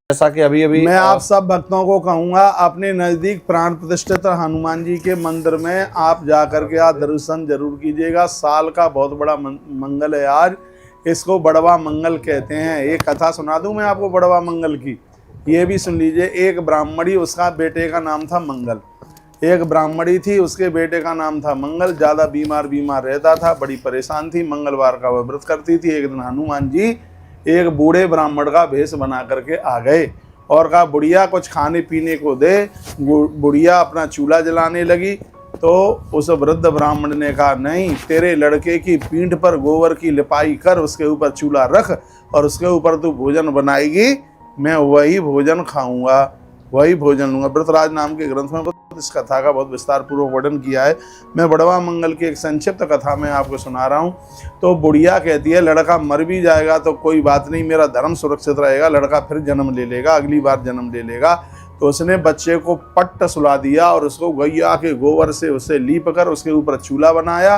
जैसा कि अभी अभी मैं आप सब भक्तों को कहूंगा, अपने नजदीक प्राण प्रतिष्ठित हनुमान जी के मंदिर में आप जाकर के आप दर्शन जरूर कीजिएगा। साल का बहुत बड़ा मंगल है आज, इसको बड़वा मंगल कहते हैं। एक कथा सुना दूं मैं आपको बड़वा मंगल की, ये भी सुन लीजिए। एक ब्राह्मणी, उसका बेटे का नाम था मंगल। एक ब्राह्मणी थी, उसके बेटे का नाम था मंगल। ज़्यादा बीमार रहता था, बड़ी परेशान थी। मंगलवार का वह व्रत करती थी। एक दिन हनुमान जी एक बूढ़े ब्राह्मण का भेष बना करके आ गए और कहा, बुढ़िया कुछ खाने पीने को दे। बुढ़िया अपना चूल्हा जलाने लगी तो उस वृद्ध ब्राह्मण ने कहा, नहीं, तेरे लड़के की पीठ पर गोबर की लिपाई कर, उसके ऊपर चूल्हा रख और उसके ऊपर तू भोजन बनाएगी, मैं वही भोजन खाऊंगा, वही भोजन लूंगा। व्रतराज नाम के ग्रंथ में इस कथा का बहुत विस्तार पूर्वक वर्णन किया है। मैं बड़वा मंगल की एक संक्षिप्त कथा में आपको सुना रहा हूँ। तो बुढ़िया कहती है, लड़का मर भी जाएगा तो कोई बात नहीं, मेरा धर्म सुरक्षित रहेगा, लड़का फिर जन्म ले लेगा, अगली बार जन्म ले लेगा। तो उसने बच्चे को पट्ट सुला दिया और उसको गैया के गोबर से उसे लीप कर उसके ऊपर चूल्हा बनाया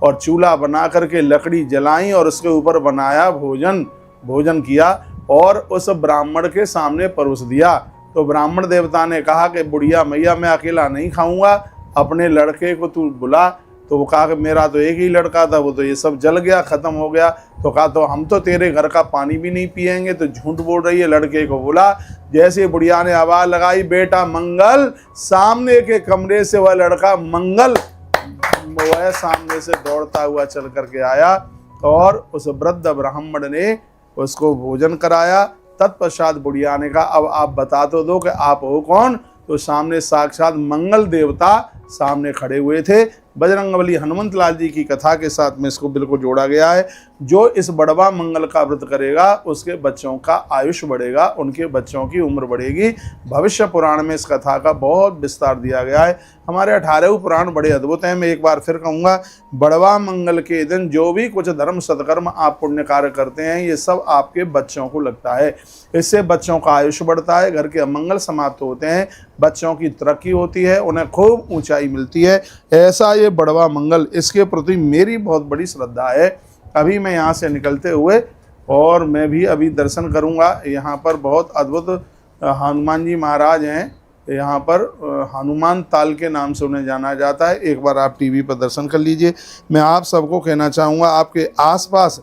और चूल्हा बना करके लकड़ी जलाई और उसके ऊपर बनाया भोजन किया और उस ब्राह्मण के सामने परोस दिया। तो ब्राह्मण देवता ने कहा कि बुढ़िया मैया, मैं अकेला नहीं खाऊंगा, अपने लड़के को तू बुला। तो वो कहा कि मेरा तो एक ही लड़का था, वो तो ये सब जल गया, खत्म हो गया। तो कहा, तो हम तो तेरे घर का पानी भी नहीं पिएंगे, तो झूठ बोल रही है, लड़के को बुला। जैसे बुढ़िया ने आवाज लगाई, बेटा मंगल, सामने के कमरे से वह लड़का मंगल वह सामने से दौड़ता हुआ चल करके आया और उस वृद्ध ब्राह्मण ने उसको भोजन कराया। तत्पश्चात बुढ़िया ने कहा, अब आप बता तो दो कि आप हो कौन। तो सामने साक्षात मंगल देवता सामने खड़े हुए थे। बजरंगबली हनुमंत लाल जी की कथा के साथ में इसको बिल्कुल जोड़ा गया है। जो इस बड़वा मंगल का व्रत करेगा उसके बच्चों का आयुष बढ़ेगा, उनके बच्चों की उम्र बढ़ेगी। भविष्य पुराण में इस कथा का बहुत विस्तार दिया गया है। हमारे 18वें पुराण बड़े अद्भुत हैं। मैं एक बार फिर कहूँगा, बड़वा मंगल के दिन जो भी कुछ धर्म सत्कर्म आप पुण्य कार्य करते हैं, ये सब आपके बच्चों को लगता है। इससे बच्चों का आयुष बढ़ता है, घर के अमंगल समाप्त होते हैं, बच्चों की तरक्की होती है, उन्हें खूब ऊंचाई मिलती है। ऐसा ये बड़वा मंगल, इसके प्रति मेरी बहुत बड़ी श्रद्धा है। अभी मैं यहाँ से निकलते हुए और मैं भी अभी दर्शन करूँगा। यहाँ पर बहुत अद्भुत हनुमान जी महाराज हैं। यहाँ पर हनुमान ताल के नाम से उन्हें जाना जाता है। एक बार आप टीवी पर दर्शन कर लीजिए। मैं आप सबको कहना चाहूँगा, आपके आसपास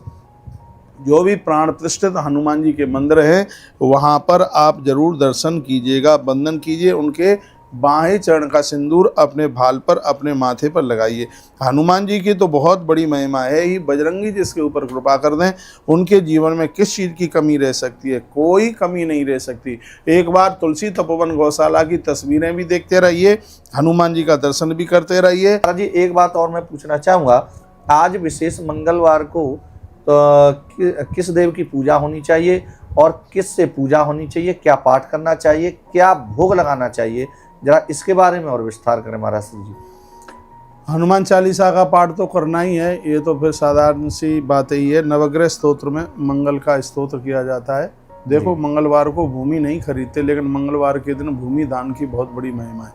जो भी प्राण प्रतिष्ठित हनुमान जी के मंदिर हैं, वहाँ पर आप जरूर दर्शन कीजिएगा, वंदन कीजिए। उनके बाएं चरण का सिंदूर अपने भाल पर, अपने माथे पर लगाइए। हनुमान जी की तो बहुत बड़ी महिमा है ही। बजरंगी जिसके ऊपर कृपा कर दें, उनके जीवन में किस चीज़ की कमी रह सकती है? कोई कमी नहीं रह सकती। एक बार तुलसी तपोवन गौशाला की तस्वीरें भी देखते रहिए, हनुमान जी का दर्शन भी करते रहिए। जी, एक बात और मैं पूछना चाहूँगा, आज विशेष मंगलवार को तो किस देव की पूजा होनी चाहिए और किस से पूजा होनी चाहिए? क्या पाठ करना चाहिए? क्या भोग लगाना चाहिए? जरा इसके बारे में और विस्तार करें महाराज जी। हनुमान चालीसा का पाठ तो करना ही है, ये तो फिर साधारण सी बात ही है। नवग्रह स्तोत्र में मंगल का स्तोत्र किया जाता है। देखो, मंगलवार को भूमि नहीं खरीदते, लेकिन मंगलवार के दिन भूमि दान की बहुत बड़ी महिमा है।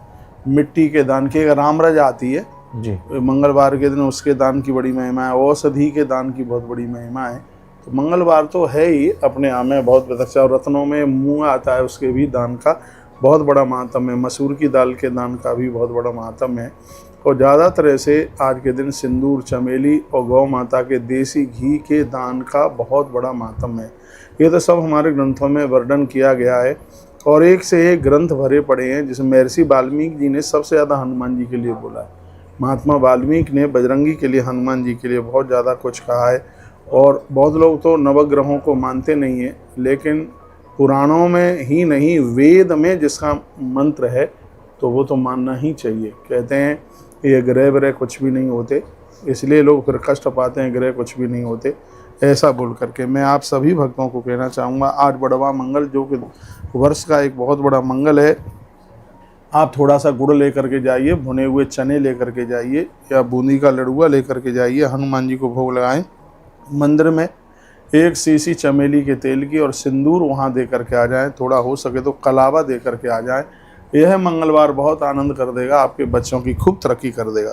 मिट्टी के दान की, अगर रामरज आती है जी, मंगलवार के दिन उसके दान की बड़ी महिमा है। औषधि के दान की बहुत बड़ी महिमा है। तो मंगलवार तो है ही अपने आप में बहुत प्रत्यक्ष। और रत्नों में मूंग आता है, उसके भी दान का बहुत बड़ा महात्म है। मसूर की दाल के दान का भी बहुत बड़ा महात्म है। और ज़्यादातर ऐसे आज के दिन सिंदूर, चमेली और गौ माता के देसी घी के दान का बहुत बड़ा महात्म है। ये तो सब हमारे ग्रंथों में वर्णन किया गया है और एक से एक ग्रंथ भरे पड़े हैं, जिसमें महर्षि वाल्मीकि जी ने सबसे ज़्यादा हनुमान जी के लिए बोला है। महात्मा वाल्मीकि ने बजरंगी के लिए, हनुमान जी के लिए बहुत ज़्यादा कुछ कहा है। और बहुत लोग तो नवग्रहों को मानते नहीं हैं, लेकिन पुराणों में ही नहीं, वेद में जिसका मंत्र है तो वो तो मानना ही चाहिए। कहते हैं ये ग्रह व्रह कुछ भी नहीं होते, इसलिए लोग फिर कष्ट पाते हैं, ग्रह कुछ भी नहीं होते, ऐसा बोल करके मैं आप सभी भक्तों को कहना चाहूँगा, आज बड़वा मंगल जो कि वर्ष का एक बहुत बड़ा मंगल है, आप थोड़ा सा गुड़ लेकर के जाइए, भुने हुए चने लेकर के जाइए या बूंदी का लड़ुआ लेकर के जाइए, हनुमान जी को भोग लगाएं। मंदिर में एक शीशी चमेली के तेल की और सिंदूर वहाँ दे करके आ जाएं। थोड़ा हो सके तो कलावा दे करके आ जाएं। यह मंगलवार बहुत आनंद कर देगा, आपके बच्चों की खूब तरक्की कर देगा।